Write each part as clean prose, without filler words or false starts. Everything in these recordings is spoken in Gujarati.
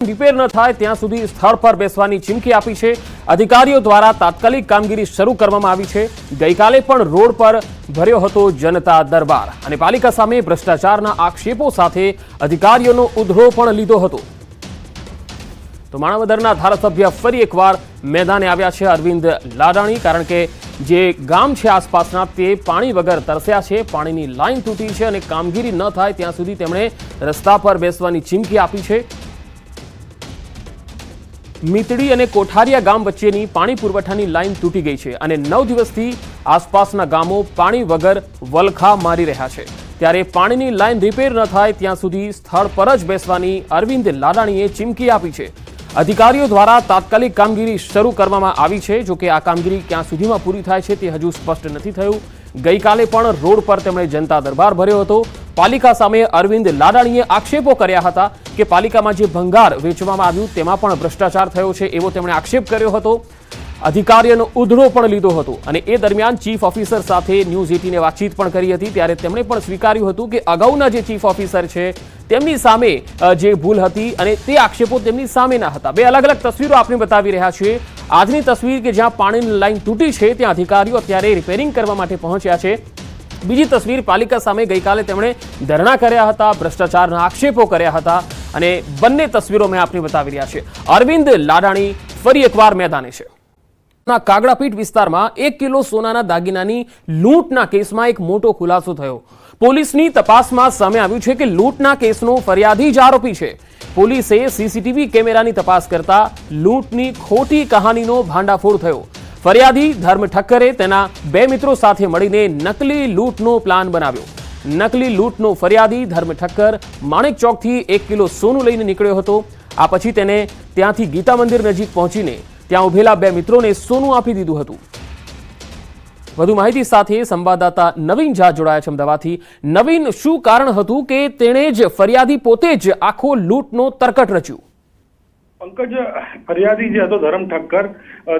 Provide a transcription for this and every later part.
રિપેર ન થાય ત્યાં સુધી સ્થળ પર બેસવાની ચીમકી આપી છે। અધિકારીઓ દ્વારા તાત્કાલિક કામગીરી શરૂ કરવામાં આવી છે। ગઈકાલે પણ રોડ પર ભર્યો હતો જનતા દરબાર અને પાલિકા સામે ભ્રષ્ટાચારના આક્ષેપો સાથે અધિકારીઓનો ઉધડો પણ લીધો હતો। તો માણાવદરના ધારાસભ્ય ફરી એકવાર મેદાને આવ્યા છે અરવિંદ લાડાણી, કારણ કે જે ગામ છે આસપાસના તે પાણી વગર તરસ્યા છે। પાણીની લાઈન તૂટી છે અને કામગીરી ન થાય ત્યાં સુધી તેમણે રસ્તા પર બેસવાની ચીમકી આપી છે। મીતડી અને કોઠારિયા ગામ વચ્ચેની પાણી પુરવઠાની લાઈન તૂટી ગઈ છે અને 9 દિવસથી આસપાસના ગામો પાણી વગર વલખા મારી રહ્યા છે। ત્યારે પાણીની લાઈન રિપેર ન થાય ત્યાં સુધી સ્થળ પર જ બેસવાની અરવિંદ લાડાણીએ ચીમકી આપી છે। અધિકારીઓ દ્વારા તાત્કાલિક કામગીરી શરૂ કરવામાં આવી છે। જો કે આ કામગીરી ક્યાં સુધીમાં પૂરી થાય છે તે હજુ સ્પષ્ટ નથી થયું। ગઈકાલે પણ રોડ પર તેમણે જનતા દરબાર ભર્યો હતો। પાલિકા સામે અરવિંદ લાડાણીએ આક્ષેપો કર્યા હતા કે પાલિકામાં જે ભંગાર વેચવામાં આવ્યું તેમાં પણ ભ્રષ્ટાચાર થયો છે એવો તેમણે આક્ષેપ કર્યો હતો। અધિકારીઓનો ઉધડો પણ લીધો હતો અને એ દરમિયાન ચીફ ઓફિસર સાથે ન્યૂઝ 18 વાતચીત પણ કરી હતી। ત્યારે તેમણે પણ સ્વીકાર્યું હતું કે અગાઉના જે ચીફ ઓફિસર છે તેમની સામે જે ભૂલ હતી અને તે આક્ષેપો તેમની સામેના હતા। બે અલગ અલગ તસવીરો આપણે બતાવી રહ્યા છીએ। આજની તસવીર કે જ્યાં પાણીની લાઈન તૂટી છે ત્યાં અધિકારીઓ અત્યારે રિપેરિંગ કરવા માટે પહોંચ્યા છે। બીજી તસવીર પાલિકા સામે ગઈકાલે તેમણે ધરણા કર્યા હતા, ભ્રષ્ટાચારના આક્ષેપો કર્યા હતા અને બંને તસવીરો મેં આપને બતાવી રહ્યા છે। અરવિંદ લાડાણી ફરી એકવાર મેદાને છે। કાગડાપીઠ વિસ્તારમાં 1 કિલો સોનાના દાગીનાની લૂંટના કેસમાં એક મોટો ખુલાસો થયો। પોલીસની તપાસમાં સામે આવ્યું છે કે લૂંટના કેસનો ફરિયાદી જ આરોપી છે। પોલીસે સીસીટીવી કેમેરાની તપાસ કરતા લૂંટની ખોટી કહાનીનો ભાંડાફોડ થયો। ફરિયાદી ધર્મ ઠક્કરે તેના 2 મિત્રો સાથે મળીને નકલી લૂંટનો પ્લાન બનાવ્યો। નકલી લૂંટનો ફરિયાદી ધર્મ ઠક્કર માણેક ચોકથી 1 કિલો સોનું લઈને નીકળ્યો હતો। આ પછી તેને ત્યાંથી ગીતા મંદિર નજીક પહોંચીને ત્યાં ઉભેલા 2 મિત્રોને સોનું આપી દીધું હતું। વધુ માહિતી સાથે સંવાદદાતા નવીન ઝા જોડાયા છે અમદાવાદથી। નવીન, શું કારણ હતું કે તેણે જ ફરિયાદી પોતે જ આખો લૂંટનો તરકટ રચ્યું? પંકજ, ફરિયાદી જે હતો ધરમ ઠક્કર,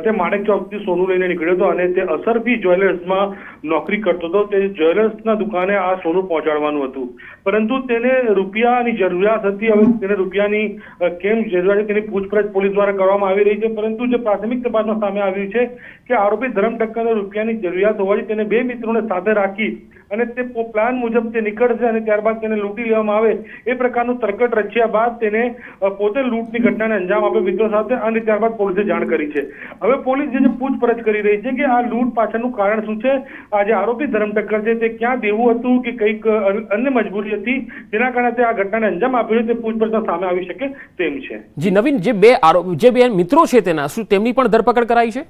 તે માણેક ચોકથી સોનું લઈને નીકળ્યો હતો અને તે અસરફી જ્વેલર્સમાં નોકરી કરતો હતો। તે જ્વેલર્સના દુકાને આ સોનું પહોંચાડવાનું હતું, પરંતુ તેને રૂપિયાની જરૂરિયાત હતી। હવે તેને રૂપિયાની કેમ જરૂરિયાત તેની પૂછપરછ પોલીસ દ્વારા કરવામાં આવી રહી છે, પરંતુ જે પ્રાથમિક તપાસમાં સામે આવ્યું છે કે આરોપી ધરમ ઠક્કરને રૂપિયાની જરૂરિયાત હોવાથી તેને 2 મિત્રોને સાથે રાખી અને તે પ્લાન મુજબ તે નીકળશે અને ત્યારબાદ તેને લૂંટી લેવામાં આવે એ પ્રકારનું તરકટ રચ્યા બાદ તેને પોતે લૂંટની ઘટનાને અંજામ આપ્યો મિત્રો સાથે અને ત્યારબાદ પોલીસે જાણ કરી છે। હવે પોલીસ જે પૂછપરછ કરી રહી છે કે આ લૂંટ પાછળનું કારણ શું છે। આ જે આરોપી ધરમ ઠક્કર છે તે ક્યાં દેવું હતું કે કંઈક અન્ય મજબૂરી હતી જેના કારણે તે આ ઘટનાને અંજામ આપ્યો તે પૂછપરછમાં સામે આવી શકે તેમ છે। જી નવીન, જે બે મિત્રો છે તેના શું તેમની પણ ધરપકડ કરાઈ છે?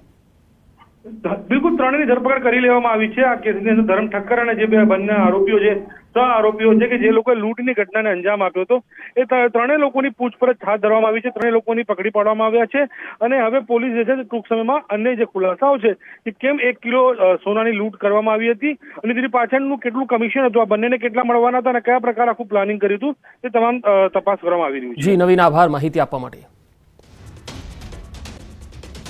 બિલકુલ, 3ની ધરપકડ કરી લેવામાં આવી છે। આ કેસની અંદર ધરમ ઠક્કર અને જે બંને આરોપીઓ છે, 3 આરોપીઓ છે કે જે લોકોએ લૂંટની ઘટનાને અંજામ આપ્યો હતો એ 3 લોકોની પૂછપરછ હાથ ધરવામાં આવી છે। 3 લોકોની પકડી પાડવામાં આવ્યા છે અને હવે પોલીસ જે છે ટૂંક સમયમાં અન્ય જે ખુલાસાઓ છે કે કેમ 1 કિલો સોનાની લૂંટ કરવામાં આવી હતી અને તેની પાછળનું કેટલું કમિશન હતું, આ બંનેને કેટલા મળવાના હતા અને કયા પ્રકાર આખું પ્લાનિંગ કર્યું હતું તે તમામ તપાસ કરવામાં આવી રહ્યું છે। જી નવીન, આભાર માહિતી આપવા માટે।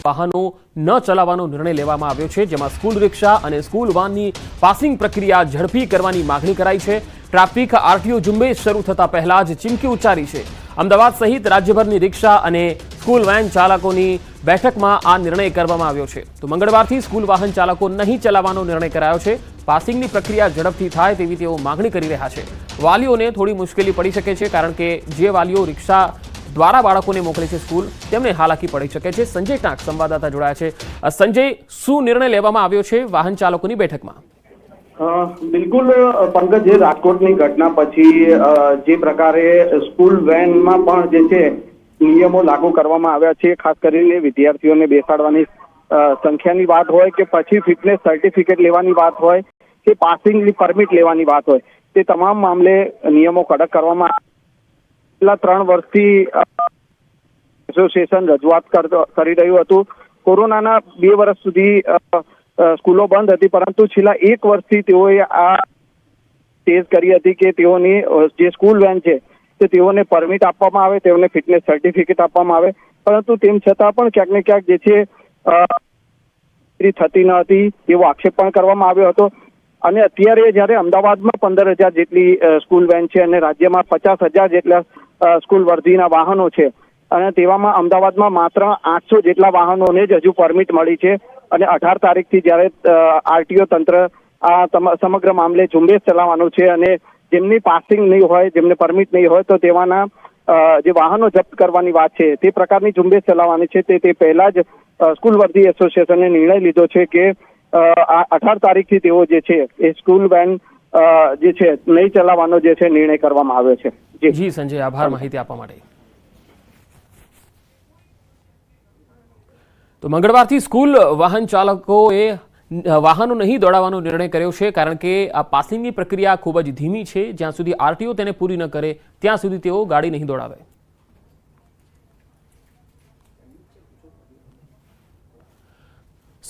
વાહનો ન ચલાવવાનો નિર્ણય લેવામાં આવ્યો છે, જેમાં સ્કૂલ રિક્ષા અને સ્કૂલ વાનની પાસિંગ પ્રક્રિયા ઝડપી કરવાની માગણી કરાઈ છે। ટ્રાફિક આરટીઓ ઝુંબેશ શરૂ થતા પહેલા જ ચીમકી ઉચ્ચારી છે। અમદાવાદ સહિત રાજ્યભરની રિક્ષા અને સ્કૂલ વેન ચાલકોની બેઠકમાં આ નિર્ણય કરવામાં આવ્યો છે। તો મંગળવારથી સ્કૂલ વાહન ચાલકો નહીં ચલાવવાનો નિર્ણય કરાયો છે। પાસિંગની પ્રક્રિયા ઝડપથી થાય તેવી તેઓ માગણી કરી રહ્યા છે। વાલીઓને થોડી મુશ્કેલી પડી શકે છે, કારણ કે જે વાલીઓ રિક્ષા દ્વારા બાળકોને મોકલે છે સ્કૂલ, તેમને હાલાકી પડી શકે છે। સંજય ટાંક સંવાદદાતા જોડાયા છે। સંજય, શું નિર્ણય લેવામાં આવ્યો છે વાહન ચાલકોની બેઠકમાં? બિલકુલ પંકજ, જે રાજકોટની ઘટના પછી જે પ્રકારે સ્કૂલ વેનમાં પણ જે છે નિયમો લાગુ કરવામાં આવ્યા છે, ખાસ કરીને વિદ્યાર્થીઓને બેસાડવાની સંખ્યાની વાત હોય કે પછી ફિટનેસ સર્ટિફિકેટ લેવાની વાત હોય કે પાસિંગની પરમિટ લેવાની વાત હોય, તે તમામ મામલે નિયમો કડક કરવામાં છેલ્લા 3 વર્ષથી એસોસિએશન રજૂઆત કરી રહ્યું હતું। કોરોનાના 2 વર્ષ સુધી સ્કૂલો બંધ હતી, પરંતુ છેલ્લા 1 વર્ષથી તેઓએ આ તેજ કરી હતી કે તેઓની જે સ્કૂલ વેન છે તે તેઓને પરમિટ આપવામાં આવે, તેઓને ફિટનેસ સર્ટિફિકેટ આપવામાં આવે, પરંતુ તેમ છતાં પણ ક્યાંક ને ક્યાંક જે છે થતી ન હતી એવો આક્ષેપ પણ કરવામાં આવ્યો હતો। અને અત્યારે જ્યારે અમદાવાદમાં 15,000 જેટલી સ્કૂલ વેન છે અને રાજ્યમાં 50,000 જેટલા સ્કૂલ વર્ધીના વાહનો છે, અને તેવામાં અમદાવાદમાં માત્ર 800 જેટલા વાહનોને જ હજુ પરમિટ મળી છે અને 18 તારીખથી જ્યારે આરટીઓ તંત્ર આ સમગ્ર મામલે ઝુંબેશ ચલાવવાનું છે અને જેમની પાસિંગ નહીં હોય, જેમને પરમિટ નહીં હોય, તો તેવાના જે વાહનો જપ્ત કરવાની વાત છે તે પ્રકારની ઝુંબેશ ચલાવવાની છે. તે પહેલા જ સ્કૂલ વર્ધી એસોસિએશને નિર્ણય લીધો છે કે 18 તારીખથી તેઓ જે છે એ સ્કૂલ વેન જે છે નહીં ચલાવવાનો જે છે નિર્ણય કરવામાં આવ્યો છે. જી સંજય, આભાર માહિતી આપવા માટે. તો મંગળવારથી સ્કૂલ વાહન ચાલકોએ વાહનો નહીં દોડાવવાનો નિર્ણય કર્યો છે, કારણ કે આ પાસિંગની પ્રક્રિયા ખૂબ જ ધીમી છે. જ્યાં સુધી આરટીઓ તેને પૂરી ન કરે ત્યાં સુધી તેઓ ગાડી નહીં દોડાવે.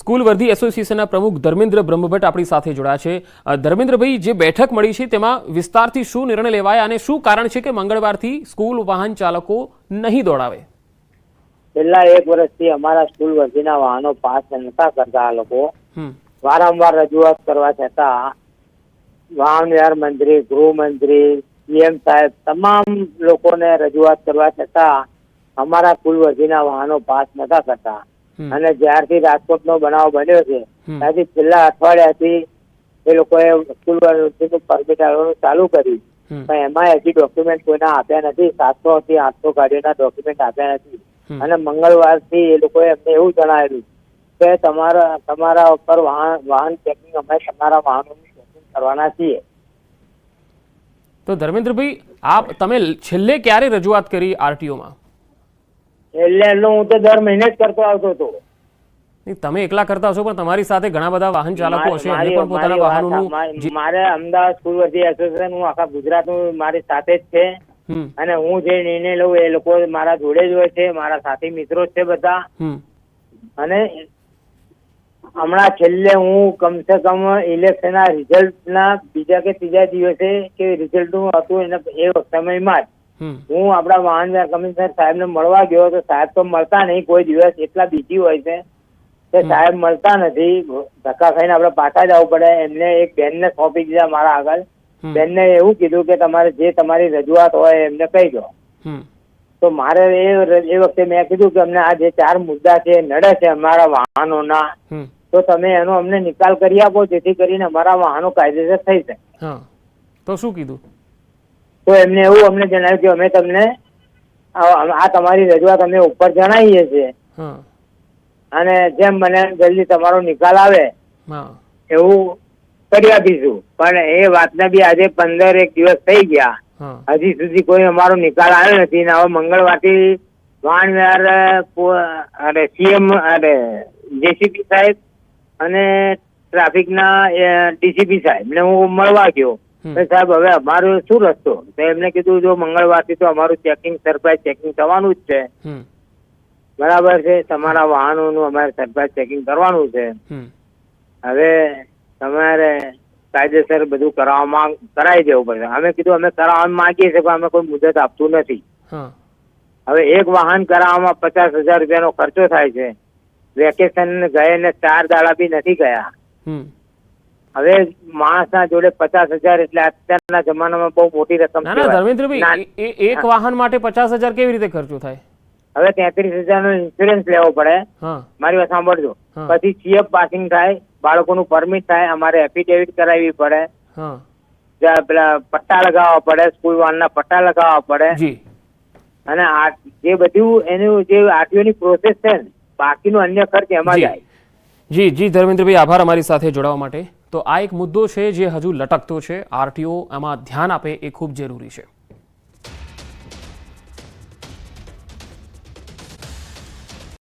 સ્કૂલ વર્ધી એસોસિએશનના પ્રમુખ ધર્મેન્દ્ર બ્રહ્મભટ્ટ આપણી સાથે જોડાયા છે. ધર્મેન્દ્રભાઈ, જે બેઠક મળી છે તેમાં વિસ્તારથી શું નિર્ણય લેવાયા અને શું કારણ છે કે મંગળવારથી સ્કૂલ વાહન ચાલકો નહીં દોડાવે? છેલ્લા 1 વર્ષથી અમારા સ્કૂલ વર્ધીના વાહનો પાસ નતા કરતા. આ લોકો વારંવાર રજૂઆત કરવા છતાં વાહન વ્યવહાર મંત્રી, ગૃહમંત્રી, સીએમ સાહેબ તમામ લોકોને રજૂઆત કરવા છતાં અમારા સ્કૂલ વર્ધીના વાહનો પાસ નતા કરતા. અને જ્યારથી રાજકોટનો બનાવ બન્યો છે ત્યારથી છેલ્લા અઠવાડિયાથી એ લોકોએ સ્કૂલ વર્ધીનું પરમિટ આપવાનું ચાલુ કર્યું, પણ એમાં હજી ડોક્યુમેન્ટ કોઈના આપ્યા નથી. 700 થી 800 ગાડીઓના ડોક્યુમેન્ટ આપ્યા નથી. અને મંગળવારથી એ લોકોએ અમને એવું જણાવેલું કે તમારા ઉપર વાહન ચેકિંગ, અમે તમારા વાહનોનું ચેકિંગ કરવાના છીએ. તો ધર્મેન્દ્રભાઈ, તમે છેલ્લે ક્યારે રજૂઆત કરી આરટીઓમાં? એટલે હું તો દર મહિને જ કરતો આવતો હતો. તમે એકલા કરતા હશો, પણ તમારી સાથે ઘણા બધા વાહન ચાલકો હશે, એમને પણ પોતાના વાહનોનું. મારે અમદાવાદ સ્કૂલ વર્ધી એસોસિએશન, હું આખા ગુજરાતનું મારી સાથે જ છે. અને હું જે નિર્ણય લઉં એ લોકો મારા જોડે જ હોય છે, મારા સાથી મિત્રો છે બધા. અને હમણાં છેલ્લે હું કમસે કમ ઇલેક્શનના રિઝલ્ટના બીજા કે ત્રીજા દિવસે કે રિઝલ્ટનું હતું એને એ સમયમાં જ હું આપણા વાહન કમિશનર સાહેબને મળવા ગયો તો સાહેબ તો મળતા નહીં કોઈ દિવસ, એટલા બીજી હોય છે કે સાહેબ મળતા નથી. ધક્કા ખાઈને આપણે પાછા જવું પડે. એમને એક બેનને સોંપી દીધા મારા આગળ. બેનને એવું કીધું કે તમારે જે તમારી રજૂઆત હોય એમને કહી દો. તો મારે એ વખતે મેં કીધું કે અમને આ જે 4 મુદ્દા છે નડે છે અમારા વાહનોના, તો તમે એનો અમને નિકાલ કરી આપો જેથી કરીને અમારા વાહનો કાયદેસર થઈ જાય. તો શું કીધું? તો એમને એવું અમને જણાવ્યું કે અમે તમને આ તમારી રજૂઆત અમે ઉપર જણાવીએ છીએ અને જેમ મને જલ્દી તમારો નિકાલ આવે એવું કરી આપીશું. પણ એ વાતને બી આજે 15 દિવસ થઈ ગયા, હજી સુધી કોઈ અમારો નિકાલ આવ્યો નથી. ને હવે મંગળવારથી વાહન વ્યવહાર સીએમ જેસીપી સાહેબ અને ટ્રાફિકના ડીસીપી સાહેબ ને હું મળવા ગયો. સાહેબ હવે અમારો શું રસ્તો? તો એમને કીધું જો મંગળવારથી તો અમારું ચેકિંગ, સરપ્રાઇઝ ચેકિંગ થવાનું જ છે. બરાબર છે, તમારા વાહનોનું અમારે સરપ્રાઇઝ ચેકિંગ કરવાનું છે. હવે તમારે કાયદેસર બધું કરાવી દેવું પડશે. અમે કીધું અમે કરાવવા માંગીએ છીએ પણ અમે કોઈ મુદત આપતું નથી. હવે એક વાહન કરાવવામાં 50,000 રૂપિયાનો ખર્ચો થાય છે. વેકેશન ગયે ને 4 દાડા બી નથી ગયા. હવે માણસના જોડે 50,000 એટલે અત્યારના જમાનામાં બહુ મોટી રકમ. ધર્મેન્દ્રભાઈ, એક વાહન માટે 50,000 કેવી રીતે ખર્ચો થાય? હવે 33,000 નો ઇન્સ્યોરન્સ લેવો પડે. મારી વાત સાંભળજો. પછી સીએફ પાસિંગ થાય, બાળકોનું પરમિટ થાય, અમારે એફિડેવિટ કરાવવી પડે, પેલા પટ્ટા લગાવવા પડે, સ્કૂલ વાનના પટ્ટા લગાવવા પડે. અને જે બધું એનું જે આરટીઓની પ્રોસેસ છે ને, બાકીનો અન્ય ખર્ચ એમાં જાય. જી ધર્મેન્દ્રભાઈ, આભાર અમારી સાથે જોડાવા માટે. તો આ એક મુદ્દો છે જે હજુ લટકતો છે. આરટીઓ આમાં ધ્યાન આપે એ ખૂબ જરૂરી છે.